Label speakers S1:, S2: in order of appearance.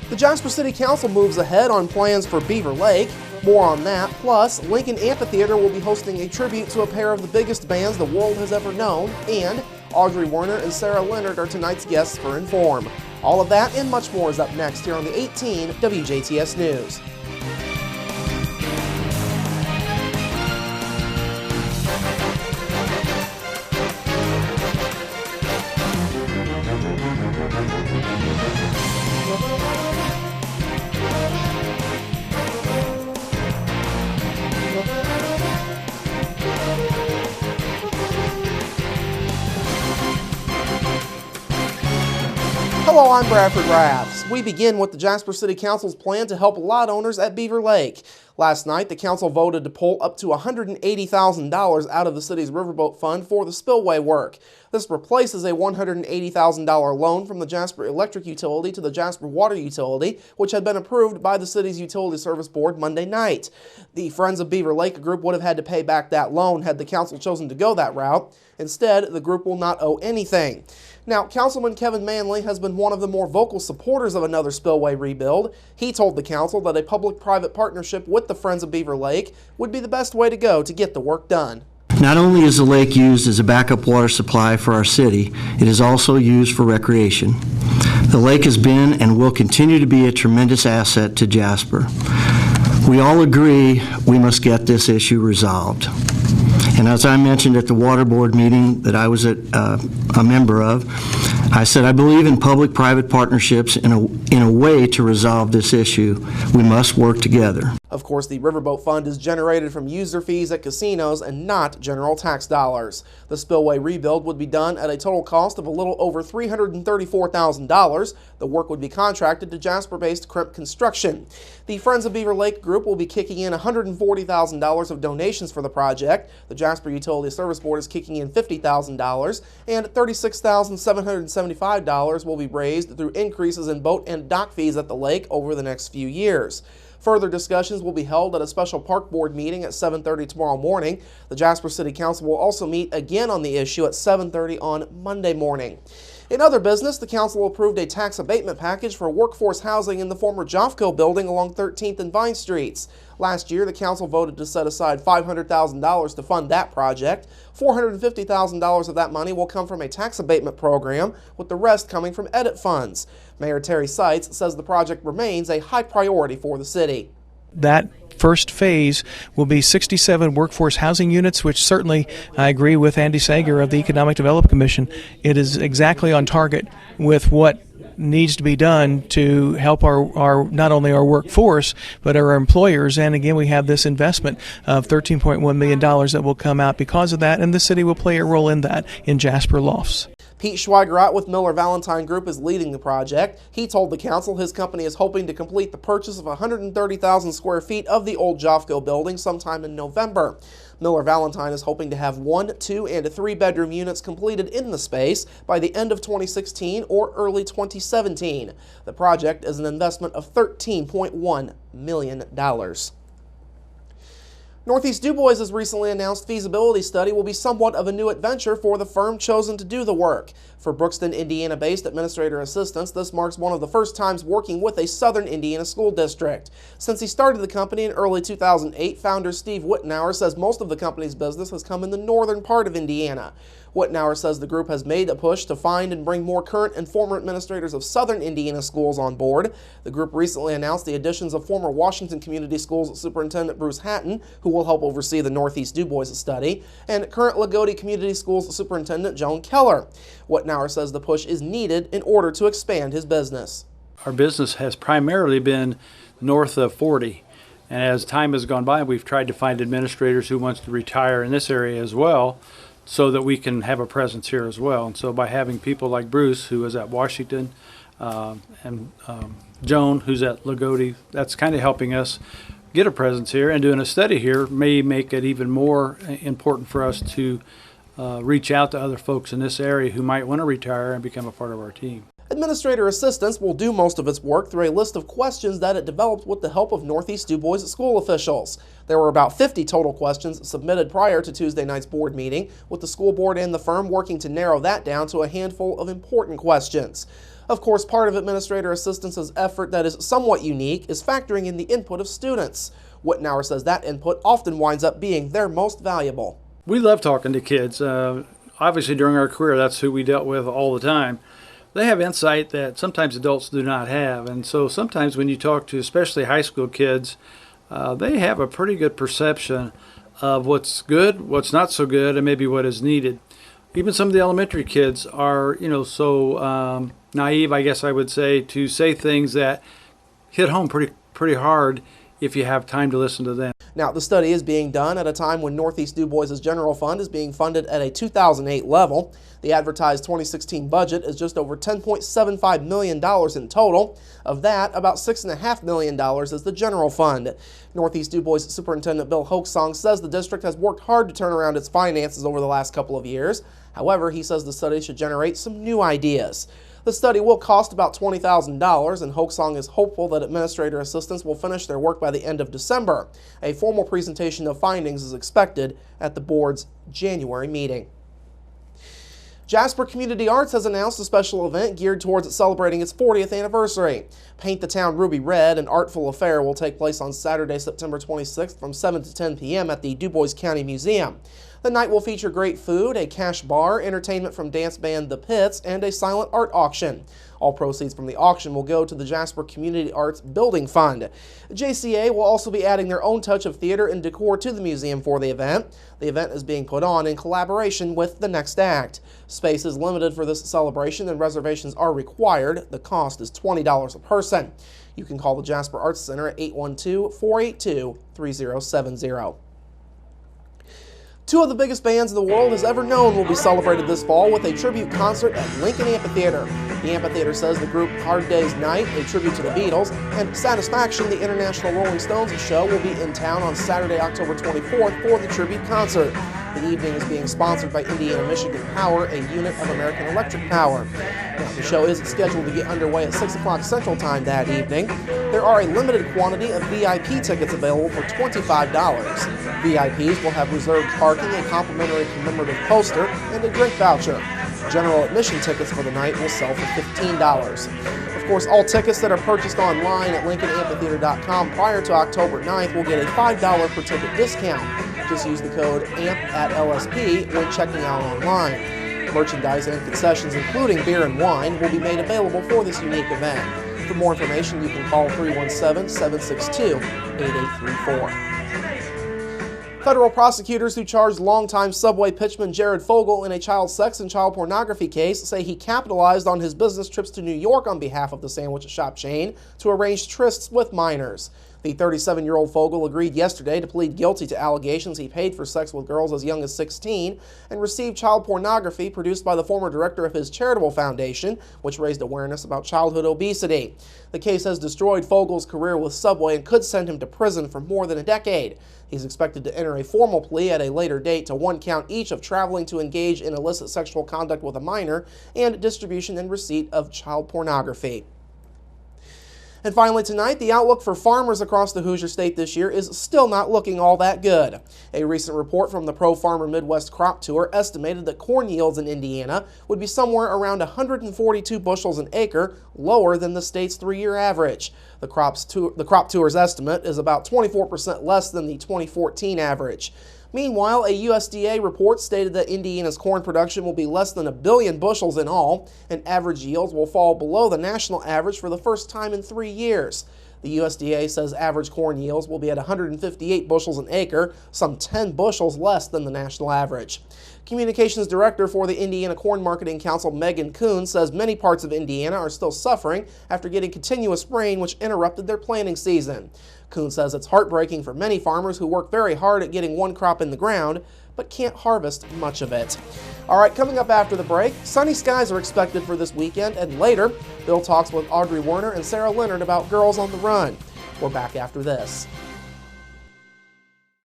S1: The Jasper City Council moves ahead on plans for Beaver Lake. More on that. Plus, Lincoln Amphitheater will be hosting a tribute to a pair of the biggest bands the world has ever known. And Audrey Werner and Sarah Leonard are tonight's guests for Inform. All of that and much more is up next here on the 18 WJTS News. Hello, I'm Bradford Raths. We begin with the Jasper City Council's plan to help lot owners at Beaver Lake. Last night, the council voted to pull up to $180,000 out of the city's riverboat fund for the spillway work. This replaces a $180,000 loan from the Jasper Electric Utility to the Jasper Water Utility, which had been approved by the city's Utility Service Board Monday night. The Friends of Beaver Lake group would have had to pay back that loan had the council chosen to go that route. Instead, the group will not owe anything. Now, Councilman Kevin Manley has been one of the more vocal supporters of another spillway rebuild. He told the council that a public-private partnership with the Friends of Beaver Lake would be the best way to go to get the work done.
S2: Not only is the lake used as a backup water supply for our city, it is also used for recreation. The lake has been and will continue to be a tremendous asset to Jasper. We all agree we must get this issue resolved. And as I mentioned at the Water Board meeting that I was a member of, I said I believe in public-private partnerships in a way to resolve this issue. We must work together.
S1: Of course, the Riverboat Fund is generated from user fees at casinos and not general tax dollars. The spillway rebuild would be done at a total cost of a little over $334,000. The work would be contracted to Jasper-based Crimp Construction. The Friends of Beaver Lake group will be kicking in $140,000 of donations for the project. The Jasper Utility Service Board is kicking in $50,000, and $36,775 will be raised through increases in boat and dock fees at the lake over the next few years. Further discussions will be held at a special park board meeting at 7:30 tomorrow morning. The Jasper City Council will also meet again on the issue at 7:30 on Monday morning. In other business, the council approved a tax abatement package for workforce housing in the former Jofco building along 13th and Vine Streets. Last year, the council voted to set aside $500,000 to fund that project. $450,000 of that money will come from a tax abatement program, with the rest coming from edit funds. Mayor Terry Seitz says the project remains a high priority for the city.
S3: That first phase will be 67 workforce housing units, which certainly I agree with Andy Sager of the Economic Development Commission. It is exactly on target with what needs to be done to help our not only our workforce but our employers. And again, we have this investment of $13.1 million that will come out because of that, and the city will play a role in that in Jasper Lofts.
S1: Pete Schweigerath with Miller Valentine Group is leading the project. He told the council his company is hoping to complete the purchase of 130,000 square feet of the old Jofco building sometime in November. Miller Valentine is hoping to have 1, 2, and 3 bedroom units completed in the space by the end of 2016 or early 2017. The project is an investment of $13.1 million. Northeast Dubois' recently announced feasibility study will be somewhat of a new adventure for the firm chosen to do the work. For Brookston, Indiana-based administrator assistants, this marks one of the first times working with a southern Indiana school district. Since he started the company in early 2008, founder Steve Wittenauer says most of the company's business has come in the northern part of Indiana. Wittenauer says the group has made a push to find and bring more current and former administrators of southern Indiana schools on board. The group recently announced the additions of former Washington Community Schools Superintendent Bruce Hatton, who will help oversee the Northeast Dubois study, and current Lagodi Community Schools Superintendent Joan Keller. Wittenauer says the push is needed in order to expand his business.
S4: Our business has primarily been north of 40. And as time has gone by, we've tried to find administrators who wants to retire in this area as well, so that we can have a presence here as well. And so by having people like Bruce, who is at Washington, and Joan, who's at Lagodi, that's kind of helping us get a presence here, and doing a study here may make it even more important for us to reach out to other folks in this area who might want to retire and become a part of our team.
S1: Administrator Assistance will do most of its work through a list of questions that it developed with the help of Northeast Dubois school officials. There were about 50 total questions submitted prior to Tuesday night's board meeting, with the school board and the firm working to narrow that down to a handful of important questions. Of course, part of Administrator Assistance's effort that is somewhat unique is factoring in the input of students. Wittenauer says that input often winds up being their most valuable.
S4: We love talking to kids. Obviously, during our career, that's who we dealt with all the time. They have insight that sometimes adults do not have. And so sometimes when you talk to especially high school kids, they have a pretty good perception of what's good, what's not so good, and maybe what is needed. Even some of the elementary kids are, so naive, I guess I would say, to say things that hit home pretty hard if you have time to listen to them.
S1: Now, the study is being done at a time when Northeast Dubois' general fund is being funded at a 2008 level. The advertised 2016 budget is just over $10.75 million in total. Of that, about $6.5 million is the general fund. Northeast Dubois Superintendent Bill Hoaxsong says the district has worked hard to turn around its finances over the last couple of years. However, he says the study should generate some new ideas. The study will cost about $20,000, and Hoaxsong is hopeful that Administrator Assistants will finish their work by the end of December. A formal presentation of findings is expected at the board's January meeting. Jasper Community Arts has announced a special event geared towards celebrating its 40th anniversary. Paint the Town Ruby Red, an artful affair, will take place on Saturday, September 26th from 7 to 10 p.m. at the Dubois County Museum. The night will feature great food, a cash bar, entertainment from dance band The Pits, and a silent art auction. All proceeds from the auction will go to the Jasper Community Arts Building Fund. JCA will also be adding their own touch of theater and decor to the museum for the event. The event is being put on in collaboration with The Next Act. Space is limited for this celebration and reservations are required. The cost is $20 a person. You can call the Jasper Arts Center at 812-482-3070. Two of the biggest bands the world has ever known will be celebrated this fall with a tribute concert at Lincoln Amphitheater. The amphitheater says the group Hard Day's Night, a tribute to the Beatles, and Satisfaction, the International Rolling Stones show, will be in town on Saturday, October 24th for the tribute concert. The evening is being sponsored by Indiana-Michigan Power, a unit of American Electric Power. Now, the show is scheduled to get underway at 6 o'clock Central Time that evening. There are a limited quantity of VIP tickets available for $25. VIPs will have reserved parking, a complimentary commemorative poster, and a drink voucher. General admission tickets for the night will sell for $15. Of course, all tickets that are purchased online at LincolnAmphitheater.com prior to October 9th will get a $5 per ticket discount. Just use the code AMP@LSP when checking out online. Merchandise and concessions, including beer and wine, will be made available for this unique event. For more information, you can call 317-762-8834. Federal prosecutors who charged longtime Subway pitchman Jared Fogle in a child sex and child pornography case say he capitalized on his business trips to New York on behalf of the sandwich shop chain to arrange trysts with minors. The 37-year-old Fogle agreed yesterday to plead guilty to allegations he paid for sex with girls as young as 16 and received child pornography produced by the former director of his charitable foundation, which raised awareness about childhood obesity. The case has destroyed Fogle's career with Subway and could send him to prison for more than a decade. He's expected to enter a formal plea at a later date to 1 count each of traveling to engage in illicit sexual conduct with a minor and distribution and receipt of child pornography. And finally tonight, the outlook for farmers across the Hoosier State this year is still not looking all that good. A recent report from the Pro Farmer Midwest Crop Tour estimated that corn yields in Indiana would be somewhere around 142 bushels an acre, lower than the state's 3-year average. The Crop Tour's estimate is about 24% less than the 2014 average. Meanwhile, a USDA report stated that Indiana's corn production will be less than 1 billion bushels in all, and average yields will fall below the national average for the first time in 3 years. The USDA says average corn yields will be at 158 bushels an acre, some 10 bushels less than the national average. Communications Director for the Indiana Corn Marketing Council, Megan Kuhn, says many parts of Indiana are still suffering after getting continuous rain, which interrupted their planting season. Kuhn says it's heartbreaking for many farmers who work very hard at getting one crop in the ground, but can't harvest much of it. All right, coming up after the break, sunny skies are expected for this weekend, and later, Bill talks with Audrey Werner and Sarah Leonard about Girls on the Run. We're back after this.